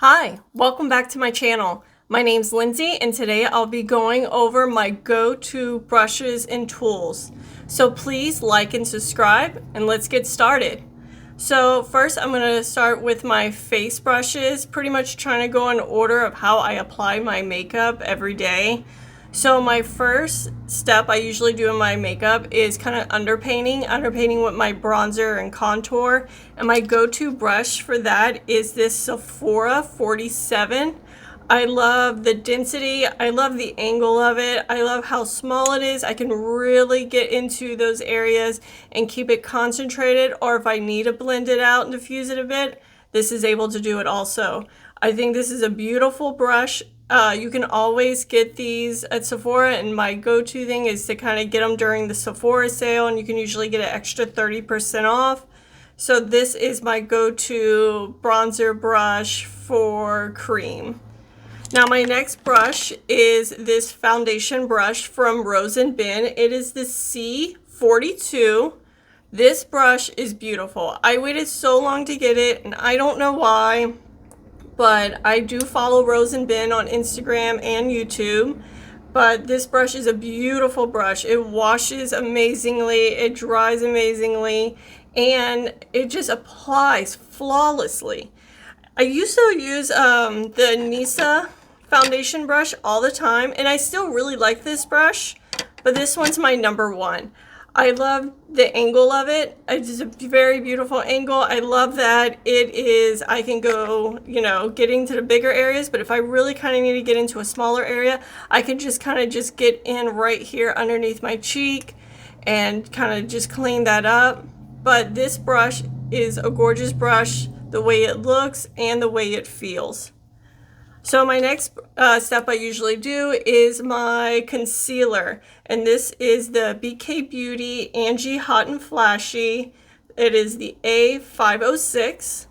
Hi, welcome back to my channel. My name's Lindsay and today I'll be going over my go-to brushes and tools. So please like and subscribe and let's get started. So first I'm going to start with my face brushes, pretty much trying to go in order of how I apply my makeup every day. So my first step I usually do in my makeup is kind of underpainting with my bronzer and contour. And my go-to brush for that is this Sephora 47. I love the density, I love the angle of it, I love how small it is. I can really get into those areas and keep it concentrated, or if I need to blend it out and diffuse it a bit, this is able to do it also. I think this is a beautiful brush. You can always get these at Sephora, and my go-to thing is to kind of get them during the Sephora sale, and you can usually get an extra 30% off. So this is my go-to bronzer brush for cream. Now my next brush is this foundation brush from Rose & Bin. It is the C42. This brush is beautiful. I waited so long to get it, and I don't know why, but I do follow Rose & Bin on Instagram and YouTube. But this brush is a beautiful brush. It washes amazingly, it dries amazingly, and it just applies flawlessly. I used to use the Nisa foundation brush all the time, and I still really like this brush, but this one's my number one. I love the angle of it. It's a very beautiful angle. I love that it is, I can go, getting to the bigger areas, but if I really kind of need to get into a smaller area, I can just kind of just get in right here underneath my cheek and kind of just clean that up. But this brush is a gorgeous brush, the way it looks and the way it feels. So my next step I usually do is my concealer, and this is the BK Beauty Angie Hot and Flashy. It is the A506.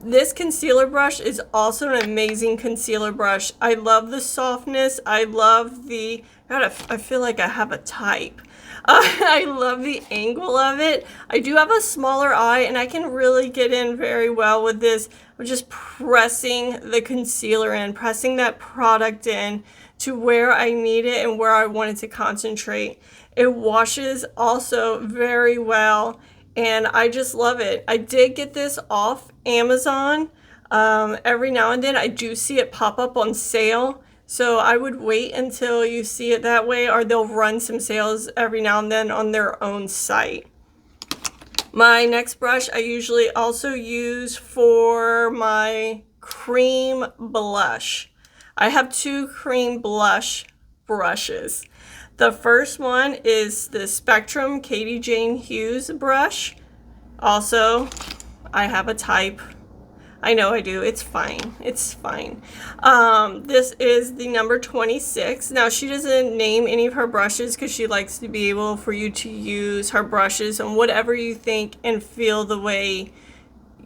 This concealer brush is also an amazing concealer brush. I love the softness. I love the, I feel like I have a type. I love the angle of it. I do have a smaller eye, and I can really get in very well with this. I'm just pressing the concealer in, pressing that product in to where I need it and where I want it to concentrate. It washes also very well, and I just love it. I did get this off Amazon. Every now and then I do see it pop up on sale. So I would wait until you see it that way, or they'll run some sales every now and then on their own site. My next brush I usually also use for my cream blush. I have two cream blush brushes. The first one is the Spectrum Katie Jane Hughes brush. Also, I have a type. I know I do. It's fine. It's fine. This is the number 26. Now, she doesn't name any of her brushes because she likes to be able for you to use her brushes and whatever you think and feel the way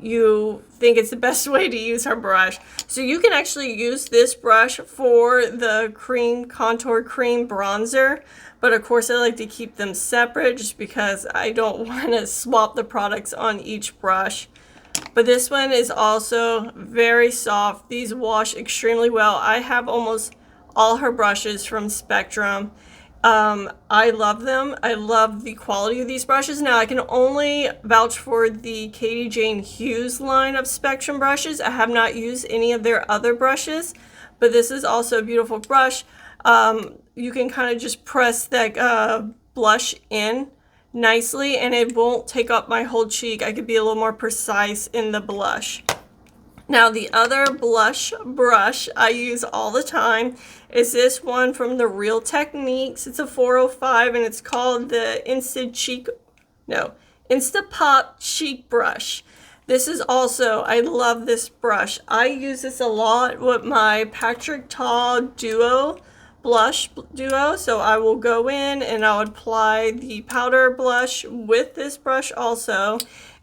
you think it's the best way to use her brush. So you can actually use this brush for the cream contour cream bronzer. But of course, I like to keep them separate just because I don't want to swap the products on each brush. But this one is also very soft. These wash extremely well. I have almost all her brushes from Spectrum. I love them. I love the quality of these brushes. Now, I can only vouch for the Katie Jane Hughes line of Spectrum brushes. I have not used any of their other brushes, but this is also a beautiful brush. You can kind of just press that blush in nicely, and it won't take up my whole cheek. I could be a little more precise in the blush. Now, the other blush brush I use all the time is this one from the Real Techniques. It's a 405, and it's called the Instapop Cheek Brush. This is also, I love this brush. I use this a lot with my Patrick Ta blush duo. So I will go in and I'll apply the powder blush with this brush also,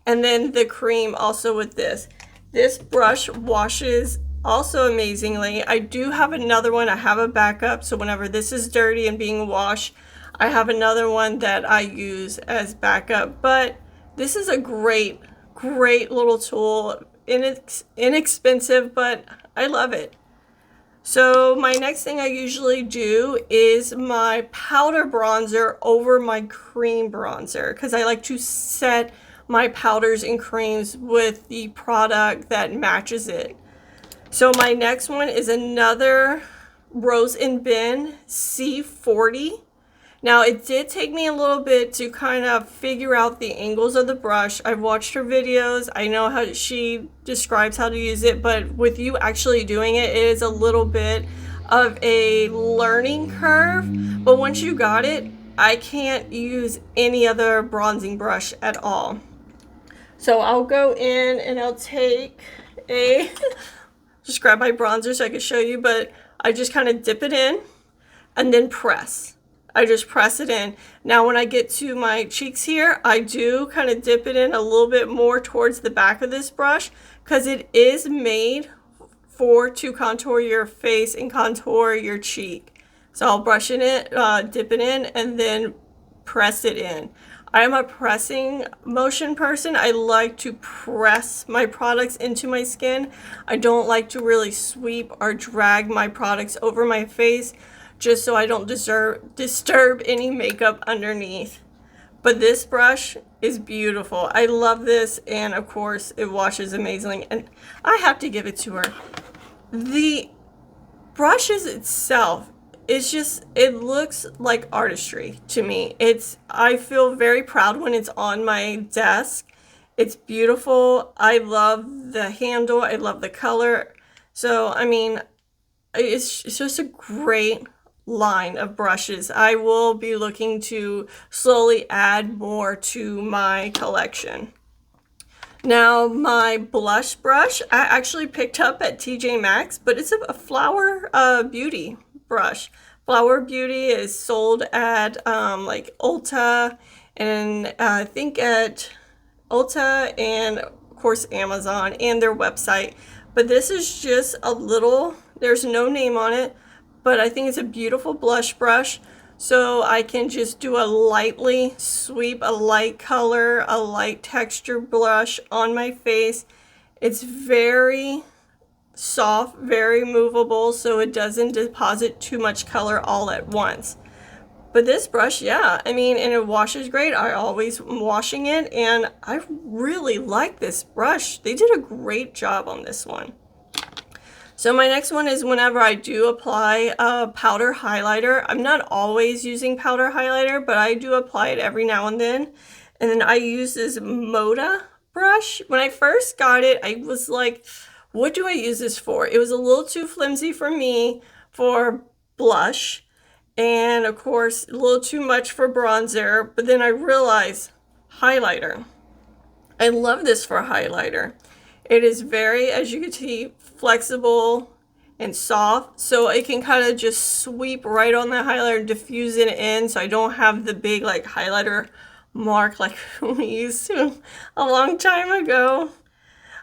and then the cream also with this. This brush washes also amazingly. I do have another one. I have a backup, so whenever this is dirty and being washed, I have another one that I use as backup. But this is a great little tool. Inexpensive, but I love it. So my next thing I usually do is my powder bronzer over my cream bronzer, because I like to set my powders and creams with the product that matches it. So my next one is another Rose and Bin C40. Now, it did take me a little bit to kind of figure out the angles of the brush. I've watched her videos. I know how she describes how to use it, but with you actually doing it, it is a little bit of a learning curve. But once you got it, I can't use any other bronzing brush at all. So I'll go in and I'll take a, just grab my bronzer so I can show you, but I just kind of dip it in and then press. I just press it in. Now when I get to my cheeks here, I do kind of dip it in a little bit more towards the back of this brush, because it is made to contour your face and contour your cheek. So I'll brush it in, dip it in, and then press it in. I am a pressing motion person. I like to press my products into my skin. I don't like to really sweep or drag my products over my face, just so I don't disturb any makeup underneath. But this brush is beautiful. I love this, and of course it washes amazingly, and I have to give it to her. The brushes itself, it's just, it looks like artistry to me. I feel very proud when it's on my desk. It's beautiful. I love the handle. I love the color. So I mean, it's just a great line of brushes. I will be looking to slowly add more to my collection. Now my blush brush, I actually picked up at TJ Maxx, but it's a Flower Beauty brush. Flower Beauty is sold at like Ulta, and I think at Ulta and of course Amazon and their website. But this is just a little, there's no name on it, but I think it's a beautiful blush brush. So I can just do a lightly sweep, a light color, a light texture blush on my face. It's very soft, very movable, so it doesn't deposit too much color all at once. But this brush, yeah, I mean, and it washes great. I always am washing it, and I really like this brush. They did a great job on this one. So my next one is whenever I do apply a powder highlighter. I'm not always using powder highlighter, but I do apply it every now and then. And then I use this Moda brush. When I first got it, I was like, what do I use this for? It was a little too flimsy for me for blush, and of course a little too much for bronzer. But then I realized highlighter. I love this for highlighter. It is very, as you can see, flexible and soft, so it can kind of just sweep right on the highlighter and diffuse it in, so I don't have the big like highlighter mark like we used to a long time ago.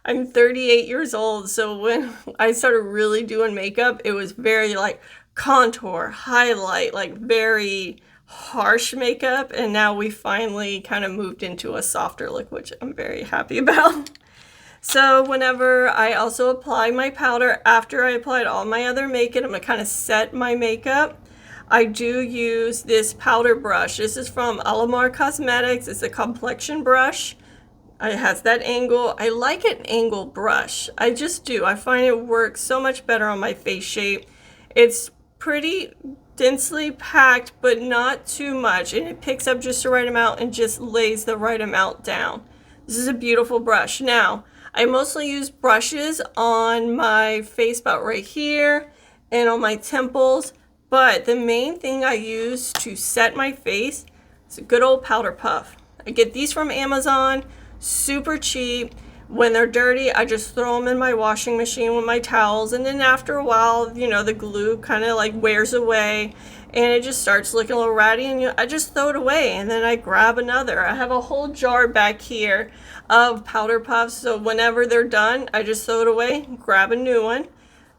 I'm 38 years old, so when I started really doing makeup, it was very like contour, highlight, like very harsh makeup, and now we finally kind of moved into a softer look, which I'm very happy about. So whenever I also apply my powder, after I applied all my other makeup, I'm going to kind of set my makeup. I do use this powder brush. This is from Alarmar Cosmetics. It's a complexion brush. It has that angle. I like an angle brush. I just do. I find it works so much better on my face shape. It's pretty densely packed, but not too much. And it picks up just the right amount and just lays the right amount down. This is a beautiful brush. Now, I mostly use brushes on my face, about right here, and on my temples. But the main thing I use to set my face is a good old powder puff. I get these from Amazon, super cheap. When they're dirty, I just throw them in my washing machine with my towels, and then after a while, you know, the glue kind of like wears away and it just starts looking a little ratty, and I just throw it away, and then I grab another. I have a whole jar back here of powder puffs, so whenever they're done, I just throw it away, grab a new one.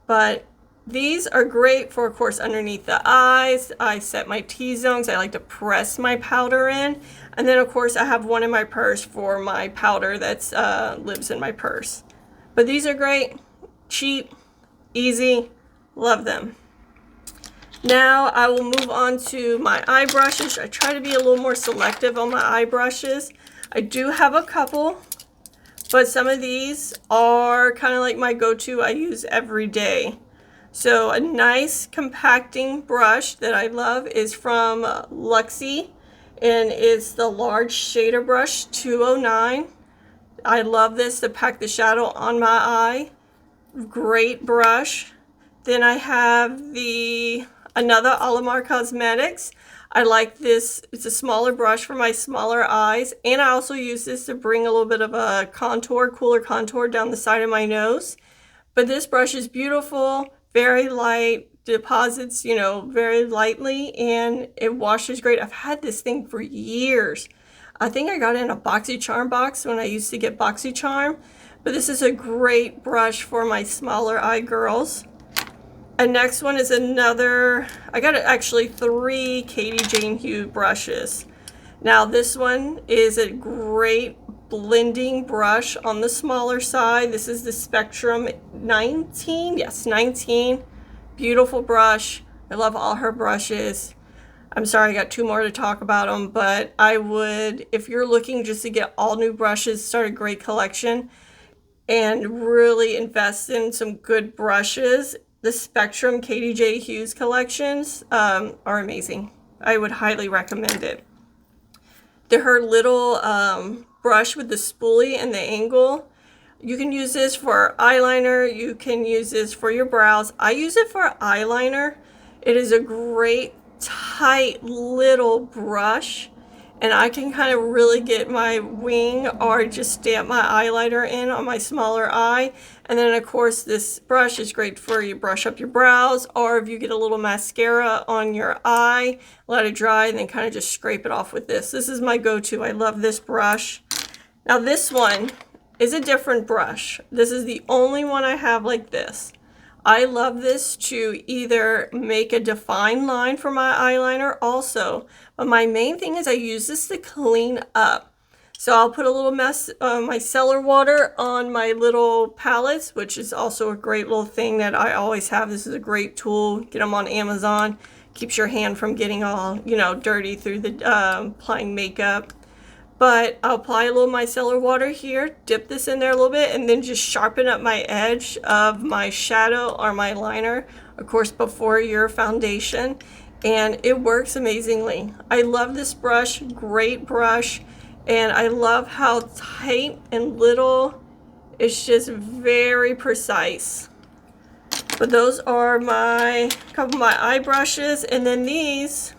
But these are great for, of course, underneath the eyes. I set my T-zones. I like to press my powder in. And then, of course, I have one in my purse for my powder that lives in my purse. But these are great, cheap, easy, love them. Now I will move on to my eye brushes. I try to be a little more selective on my eye brushes. I do have a couple, but some of these are kind of like my go-to I use every day. So a nice compacting brush that I love is from Luxie, and it's the large shader brush 209. I love this to pack the shadow on my eye. Great brush. Then I have another Alarmar Cosmetics. I like this. It's a smaller brush for my smaller eyes, and I also use this to bring a little bit of a contour, cooler contour down the side of my nose. But this brush is beautiful, very light, deposits, you know, very lightly, and it washes great. I've had this thing for years. I think I got it in a BoxyCharm box when I used to get BoxyCharm, but this is a great brush for my smaller eye girls. And next one is another, I got actually 3 Katie Jane Hughes brushes. Now this one is a great blending brush on the smaller side. This is the Spectrum 19, yes, 19. Beautiful brush. I love all her brushes. I'm sorry, I got 2 more to talk about them, but I would, if you're looking just to get all new brushes, start a great collection and really invest in some good brushes. The Spectrum KJH Hughes collections are amazing. I would highly recommend it. Her little brush with the spoolie and the angle, you can use this for eyeliner, you can use this for your brows. I use it for eyeliner. It is a great tight little brush, and I can kind of really get my wing or just stamp my eyeliner in on my smaller eye. And then of course this brush is great for you brush up your brows, or if you get a little mascara on your eye, let it dry, and then kind of just scrape it off with this. This is my go-to. I love this brush. Now this one is a different brush. This is the only one I have like this. I love this to either make a defined line for my eyeliner also, but my main thing is I use this to clean up. So I'll put a little micellar water on my little palettes, which is also a great little thing that I always have. This is a great tool. Get them on Amazon. Keeps your hand from getting all, you know, dirty through the applying makeup. But I'll apply a little micellar water here, dip this in there a little bit, and then just sharpen up my edge of my shadow or my liner, of course, before your foundation. And it works amazingly. I love this brush, great brush. And I love how tight and little, it's just very precise. But those are a couple of my eye brushes. And then these,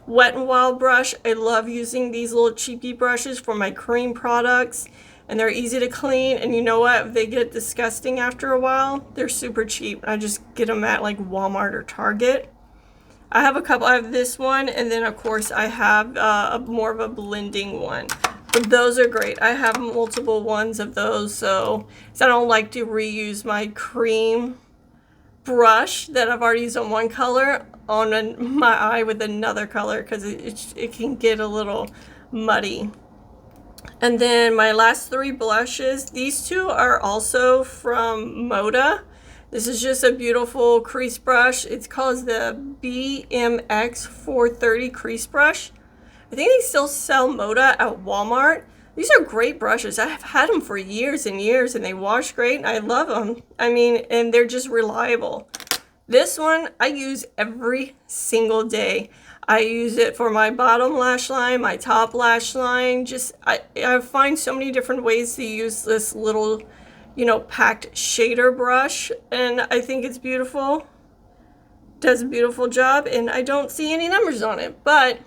Wet n Wild brush. I love using these little cheapy brushes for my cream products, and they're easy to clean. And you know what, if they get disgusting after a while, they're super cheap. I just get them at like Walmart or Target. I have a couple. I have this one, and then of course I have more of a blending one. But those are great. I have multiple ones of those, so I don't like to reuse my cream brush that I've already used on one color on my eye with another color, because it can get a little muddy. And then my last 3 blushes, these 2 are also from Moda. This is just a beautiful crease brush. It's called the BMX 430 crease brush. I think they still sell Moda at Walmart. These are great brushes. I've had them for years and years, and they wash great, and I love them. I mean, and they're just reliable. This one I use every single day. I use it for my bottom lash line, my top lash line. I find so many different ways to use this little, you know, packed shader brush, and I think it's beautiful. Does a beautiful job, and I don't see any numbers on it, but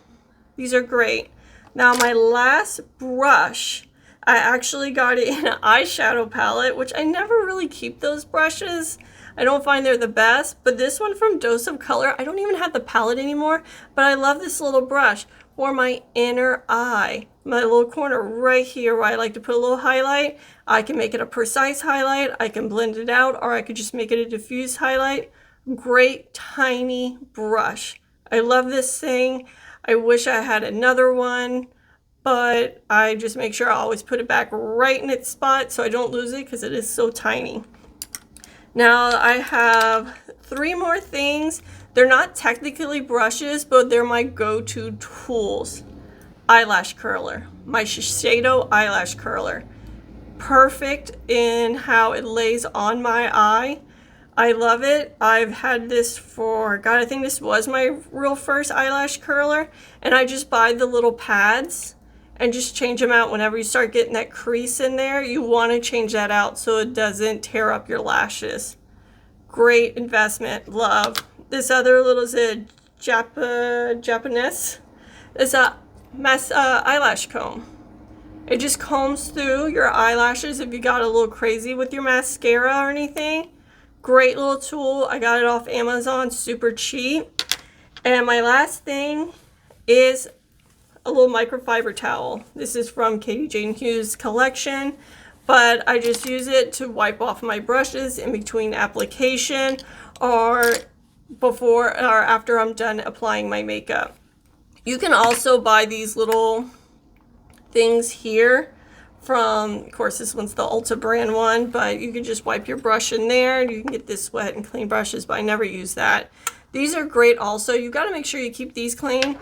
these are great. Now my last brush, I actually got it in an eyeshadow palette, which I never really keep those brushes. I don't find they're the best, but this one from Dose of Color, I don't even have the palette anymore, but I love this little brush for my inner eye. My little corner right here where I like to put a little highlight. I can make it a precise highlight, I can blend it out, or I could just make it a diffuse highlight. Great tiny brush. I love this thing. I wish I had another one, but I just make sure I always put it back right in its spot so I don't lose it because it is so tiny. Now I have 3 more things. They're not technically brushes, but they're my go-to tools. Eyelash curler, my Shiseido eyelash curler. Perfect in how it lays on my eye. I love it. I've had this for, God, I think this was my real first eyelash curler. And I just buy the little pads and just change them out whenever you start getting that crease in there. You want to change that out so it doesn't tear up your lashes. Great investment. Love. This other little is a Japonesque. It's a eyelash comb. It just combs through your eyelashes if you got a little crazy with your mascara or anything. Great little tool. I got it off Amazon, super cheap. And my last thing is a little microfiber towel. This is from KJH's collection, but I just use it to wipe off my brushes in between application or before or after I'm done applying my makeup. You can also buy these little things here from, of course, this one's the Ulta brand one, but you can just wipe your brush in there and you can get this wet and clean brushes, but I never use that. These are great also. You got to make sure you keep these clean